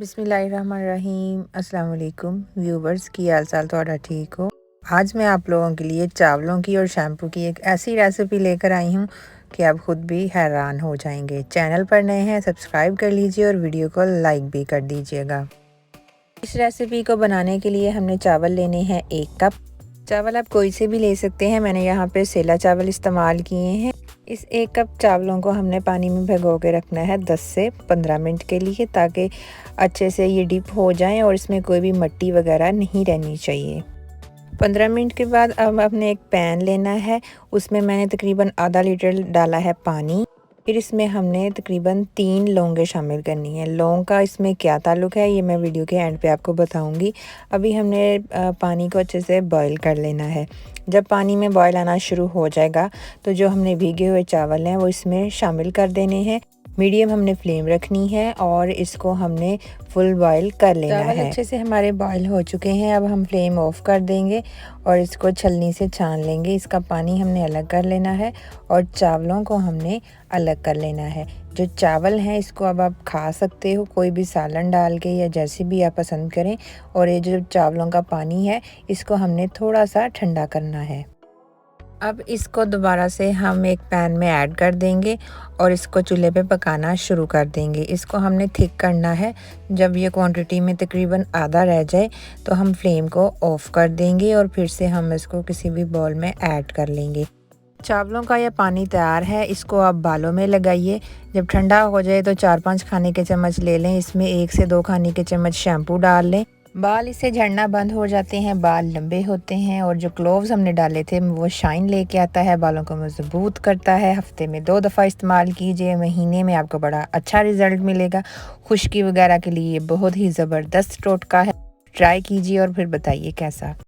बिस्मिल्लाहिर्रहमानिर्रहीम। अस्सलाम वालेकुम व्यूवर्स, की हाल चाल थोड़ा ठीक हो। आज मैं आप लोगों के लिए चावलों की और शैम्पू की एक ऐसी रेसिपी लेकर आई हूँ कि आप ख़ुद भी हैरान हो जाएंगे। चैनल पर नए हैं सब्सक्राइब कर लीजिए और वीडियो को लाइक भी कर दीजिएगा। इस रेसिपी को बनाने के लिए हमने चावल लेने हैं 1 कप। चावल आप कोई से भी ले सकते हैं, मैंने यहाँ पे सेला चावल इस्तेमाल किए हैं। इस 1 कप चावलों को हमने पानी में भिगो के रखना है 10 से 15 मिनट के लिए, ताकि अच्छे से ये डिप हो जाएं और इसमें कोई भी मिट्टी वगैरह नहीं रहनी चाहिए। 15 मिनट के बाद अब हमने एक पैन लेना है, उसमें मैंने तकरीबन आधा लीटर डाला है पानी। फिर इसमें हमने तकरीबन 3 लौंगे शामिल करनी है। लौंग का इसमें क्या ताल्लुक़ है ये मैं वीडियो के एंड पे आपको बताऊंगी। अभी हमने पानी को अच्छे से बॉईल कर लेना है। जब पानी में बॉईल आना शुरू हो जाएगा तो जो हमने भीगे हुए चावल हैं वो इसमें शामिल कर देने हैं। मीडियम हमने फ्लेम रखनी है और इसको हमने फुल बॉईल कर लेना है। चावल अच्छे से हमारे बॉईल हो चुके हैं, अब हम फ्लेम ऑफ कर देंगे और इसको छलनी से छान लेंगे। इसका पानी हमने अलग कर लेना है और चावलों को हमने अलग कर लेना है। जो चावल हैं इसको अब आप खा सकते हो कोई भी सालन डाल के या जैसे भी आप पसंद करें। और ये जो चावलों का पानी है इसको हमने थोड़ा सा ठंडा करना है। अब इसको दोबारा से हम एक पैन में ऐड कर देंगे और इसको चूल्हे पे पकाना शुरू कर देंगे। इसको हमने थिक करना है। जब ये क्वांटिटी में तकरीबन आधा रह जाए तो हम फ्लेम को ऑफ कर देंगे और फिर से हम इसको किसी भी बाउल में ऐड कर लेंगे। चावलों का यह पानी तैयार है, इसको आप बालों में लगाइए। जब ठंडा हो जाए तो 4-5 खाने के चम्मच ले लें, इसमें 1 से 2 खाने के चम्मच शैम्पू डाल लें। बाल इससे झड़ना बंद हो जाते हैं, बाल लंबे होते हैं और जो क्लोव्स हमने डाले थे वो शाइन लेके आता है, बालों को मजबूत करता है। हफ्ते में 2 दफ़ा इस्तेमाल कीजिए, महीने में आपको बड़ा अच्छा रिज़ल्ट मिलेगा। खुश्की वगैरह के लिए बहुत ही ज़बरदस्त टोटका है, ट्राई कीजिए और फिर बताइए कैसा।